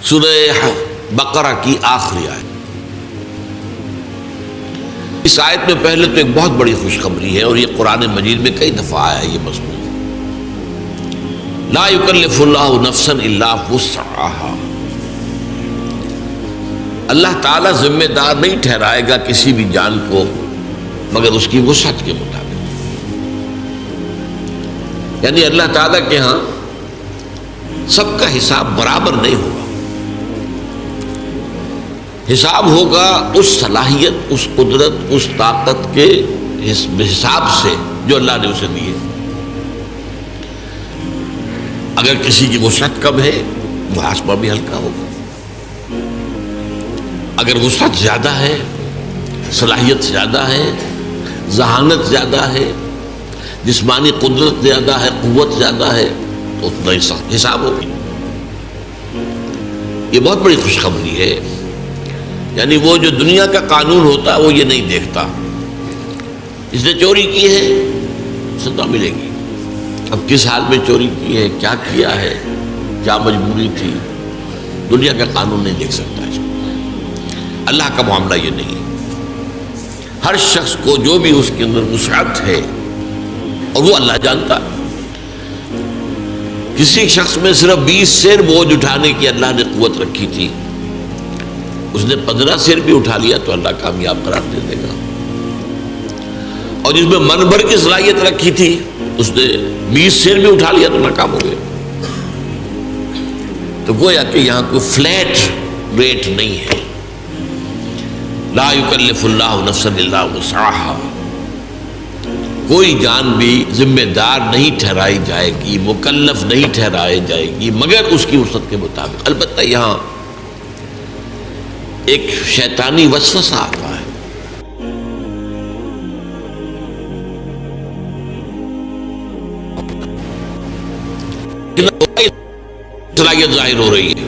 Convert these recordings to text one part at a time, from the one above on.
سورہ بقرہ کی آخری آیت. اس آیت میں پہلے تو ایک بہت بڑی خوشخبری ہے، اور یہ قرآن مجید میں کئی دفعہ آیا ہے یہ مضمون. لا یکلف اللہ نفسا الا وسعها. اللہ تعالیٰ ذمہ دار نہیں ٹھہرائے گا کسی بھی جان کو مگر اس کی وسعت کے مطابق. یعنی اللہ تعالیٰ کے ہاں سب کا حساب برابر نہیں ہوگا. حساب ہوگا اس صلاحیت، اس قدرت، اس طاقت کے حساب سے جو اللہ نے اسے دی ہے. اگر کسی کی وسعت کم ہے محاسبہ بھی ہلکا ہوگا. اگر وسعت زیادہ ہے، صلاحیت زیادہ ہے، ذہانت زیادہ ہے، جسمانی قدرت زیادہ ہے، قوت زیادہ ہے، تو اتنا ہی سخت حساب ہوگی. یہ بہت بڑی خوشخبری ہے. یعنی وہ جو دنیا کا قانون ہوتا ہے وہ یہ نہیں دیکھتا. اس نے چوری کی ہے سزا ملے گی. اب کس حال میں چوری کی ہے، کیا کیا ہے، کیا مجبوری تھی، دنیا کا قانون نہیں دیکھ سکتا اس کو. اللہ کا معاملہ یہ نہیں. ہر شخص کو جو بھی اس کے اندر وسعت ہے اور وہ اللہ جانتا. کسی شخص میں صرف 20 سیر بوجھ اٹھانے کی اللہ نے قوت رکھی تھی، اس نے 15 سیر بھی اٹھا لیا تو اللہ کامیاب قرار دے دے گا. اور جس میں من بھر کی صلاحیت رکھی تھی اس نے 20 سیر بھی اٹھا لیا تو ناکام ہو گئے. تو گویا کہ یہاں کوئی فلیٹ ریٹ نہیں ہے. لا یکلف اللہ نفسا الا وسعها. کوئی جان بھی ذمہ دار نہیں ٹھہرائی جائے گی، مکلف نہیں ٹھہرائی جائے گی مگر اس کی وسعت کے مطابق. البتہ یہاں ایک شیطانی وسوسہ آتا ہے. صلاحیت ظاہر ہو رہی ہے.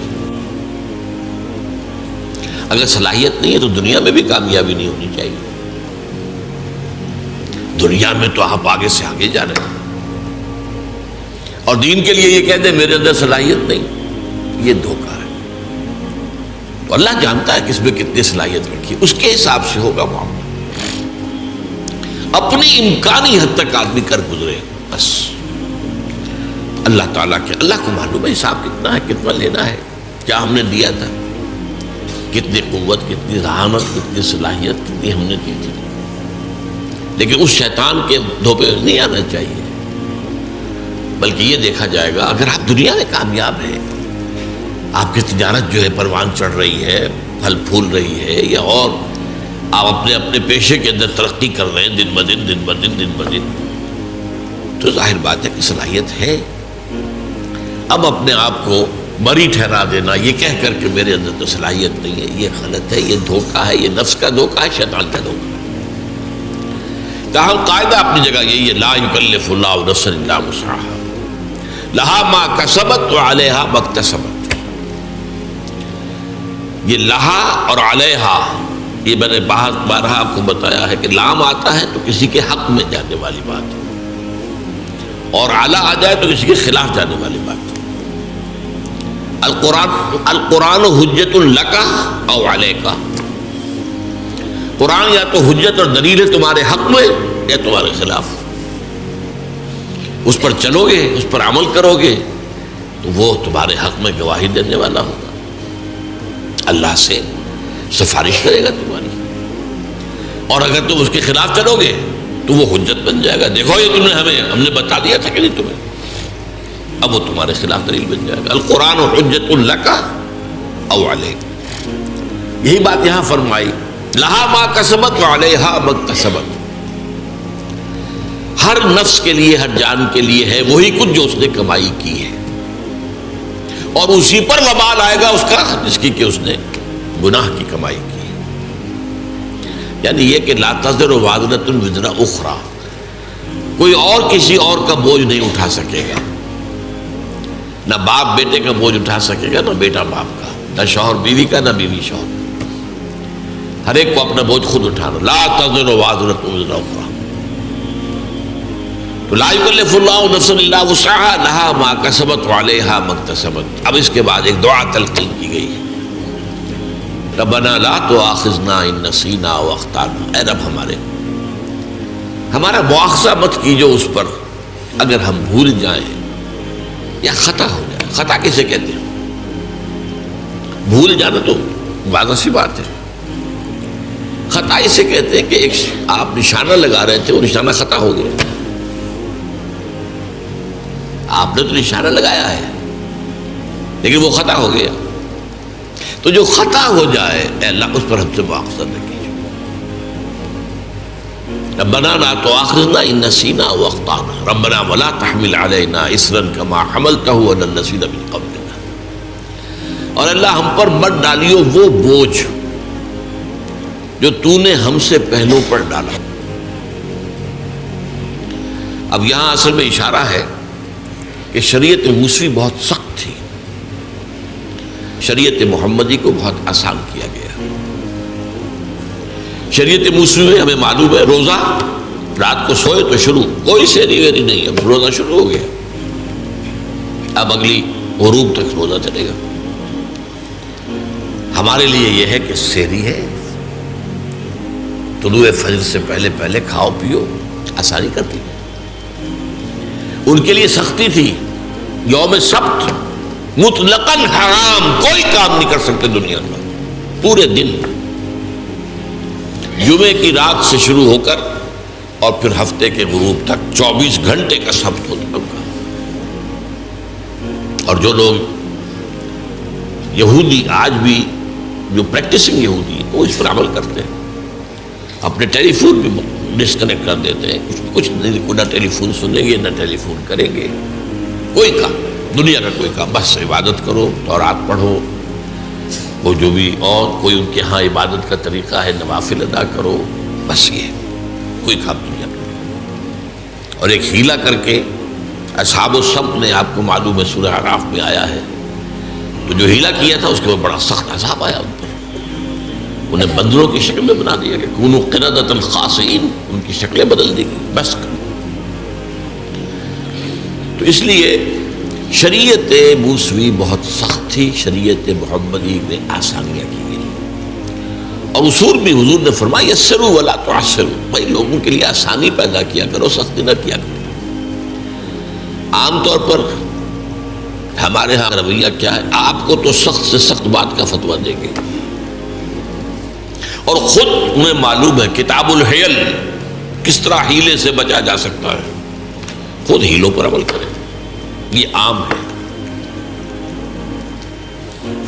اگر صلاحیت نہیں ہے تو دنیا میں بھی کامیابی نہیں ہونی چاہیے. دنیا میں تو آپ آگے سے آگے جا رہے ہیں اور دین کے لیے یہ کہتے ہیں میرے اندر صلاحیت نہیں، یہ دھوکہ ہے. تو اللہ جانتا ہے کس میں کتنی صلاحیت رکھی، اس کے حساب سے ہوگا معاملہ. اپنی امکانی حد تک آدمی کر گزرے بس. اللہ تعالیٰ کے اللہ کو معلوم ہے حساب کتنا ہے، کتنا لینا ہے، کیا ہم نے دیا تھا، کتنی قوت، کتنی ذہانت، کتنی صلاحیت، کتنی ہم نے دی تھی. لیکن اس شیطان کے دھوپے نہیں آنا چاہیے، بلکہ یہ دیکھا جائے گا اگر آپ دنیا میں کامیاب ہیں، آپ کی تجارت جو ہے پروان چڑھ رہی ہے، پھل پھول رہی ہے، یا اور آپ اپنے پیشے کے اندر ترقی کر رہے ہیں دن بدن، تو ظاہر بات ہے کہ صلاحیت ہے. اب اپنے آپ کو بری ٹھہرا دینا یہ کہہ کر کہ میرے اندر تو صلاحیت نہیں ہے، یہ غلط ہے، یہ دھوکہ ہے، یہ نفس کا دھوکہ ہے، شیطان کا دھوکہ ہے. تاہم قاعدہ اپنی جگہ یہی ہے، لا یکلف اللہ نفسا الا وسعها لہا ما کسبت وعلیہا ما اکتسبت. یہ لہا اور علیہا یہ میں نے بارہا آپ کو بتایا ہے کہ لام آتا ہے تو کسی کے حق میں جانے والی بات ہے، اور علی آ جائے تو کسی کے خلاف جانے والی بات ہے. القرآن حجت لک او علیک. قرآن یا تو حجت اور دلیل ہے تمہارے حق میں یا تمہارے خلاف. اس پر چلو گے، اس پر عمل کرو گے تو وہ تمہارے حق میں گواہی دینے والا ہوگا، اللہ سے سفارش کرے گا تمہاری. اور اگر تم اس کے خلاف چلو گے تو وہ حجت بن جائے گا، دیکھو یہ تم نے ہم نے بتا دیا تھا کہ نہیں تمہیں، اب وہ تمہارے خلاف دلیل بن جائے گا. القرآن حجت لک او علیک. یہی بات یہاں فرمائی، لہا ما کسبت وعلیہا ما اکتسبت. ہر نفس کے لیے، ہر جان کے لیے ہے وہی کچھ جو اس نے کمائی کی ہے، اور اسی پر وبال آئے گا اس کا جس کی کہ اس نے گناہ کی کمائی کی. یعنی یہ کہ لا تزر وازرۃ وزر اخری، کوئی اور کسی اور کا بوجھ نہیں اٹھا سکے گا. نہ باپ بیٹے کا بوجھ اٹھا سکے گا، نہ بیٹا باپ کا، نہ شوہر بیوی کا، نہ بیوی شوہر کا. ہر ایک کو اپنا بوجھ خود اٹھانا. لا تزر وازرۃ وزر اخری. تو لا یکلف اللہ نفسا الا وسعها لها ما کسبت وعلیها ما اکتسبت. اب اس کے بعد ایک دعا تلقین کی گئی ہے، ربنا لا تؤاخذنا ان نسینا واخطانا. اے رب ہمارا مواخذہ مت کیجو اس پر اگر ہم بھول جائیں یا خطا ہو جائے. خطا کسے کہتے ہیں؟ بھول جانا تو واضح سی بات ہے. خطا اسے کہتے ہیں کہ ایک آپ نشانہ لگا رہے تھے، وہ نشانہ خطا ہو گیا. آپ نے تو نشانہ لگایا ہے لیکن وہ خطا ہو گیا. تو جو خطا ہو جائے اے اللہ اس پر ہم سے مواخذہ نہ کیجیے. ربنا لا تؤاخذنا ان نسینا واخطانا ربنا ولا تحمل علینا اصرا کما حملته على الذین من قبلنا. اور اللہ ہم پر مت ڈالیو وہ بوجھ جو تو نے ہم سے پہلوں پر ڈالا. اب یہاں اصل میں اشارہ ہے کہ شریعت موسوی بہت سخت تھی، شریعت محمدی کو بہت آسان کیا گیا. شریعت موسوی میں ہمیں معلوم ہے روزہ رات کو سوئے تو شروع، کوئی سحری ویری نہیں، اب روزہ شروع ہو گیا، اب اگلی غروب تک روزہ چلے گا. ہمارے لیے یہ ہے کہ سحری ہے، طلوع فجر سے پہلے پہلے کھاؤ پیو، آسانی کر دی. ان کے لیے سختی تھی، یوم سبت مطلقاً حرام، کوئی کام نہیں کر سکتے دنیا میں پورے دن، جمعے کی رات سے شروع ہو کر اور پھر ہفتے کے غروب تک 24 گھنٹے کا سبت ہوتا ہوگا. اور جو لوگ یہودی آج بھی جو پریکٹسنگ یہودی وہ اس پر عمل کرتے ہیں، اپنے ٹیلی فون بھی ڈسکنیکٹ کر دیتے ہیں، کچھ نہ ٹیلی فون سنیں گے نہ ٹیلی فون کریں گے، کوئی کام دنیا کا کوئی کام، بس عبادت کرو، تورات پڑھو، وہ جو بھی اور کوئی ان کے ہاں عبادت کا طریقہ ہے نوافل ادا کرو، بس یہ کوئی کام دنیا کا. اور ایک ہیلا کر کے اصحاب السبت نے، آپ کو معلوم ہے سورہ اعراف میں آیا ہے، تو جو ہیلا کیا تھا اس کے اوپر بڑا سخت عذاب آیا ان پر، انہیں بندروں کی شکل میں بنا دیا کہ کونوا قردۃ خاسئین، ان کی شکلیں بدل دی گئی. بس تو اس لیے شریعت موسوی بہت سخت تھی، شریعت محمدی میں آسانیاں کی گئی. اور اصول بھی حضور نے فرمایا یسروا ولا تعسروا، بھائی لوگوں کے لیے آسانی پیدا کیا کرو، سختی نہ کیا کرو. عام طور پر ہمارے ہاں رویہ کیا ہے، آپ کو تو سخت سے سخت بات کا فتویٰ دیں گے، اور خود انہیں معلوم ہے کتاب الحیل کس طرح ہیلے سے بچا جا سکتا ہے، خود ہیلوں پر عمل کریں. یہ عام ہے.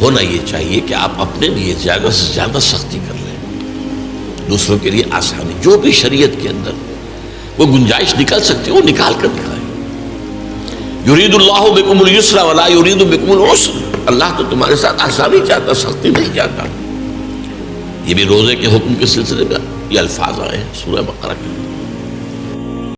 ہونا یہ چاہیے کہ آپ اپنے لیے زیادہ سے زیادہ سختی کر لیں، دوسروں کے لیے آسانی، جو بھی شریعت کے اندر وہ گنجائش نکل سکتی ہے وہ نکال کر دکھائیں. یرید اللہ بکم اليسر ولا یرید بکم العسر، اللہ تو تمہارے ساتھ آسانی چاہتا، سختی نہیں چاہتا. یہ بھی روزے کے حکم کے سلسلے میں یہ الفاظ آئے ہیں سورہ بقرہ کے.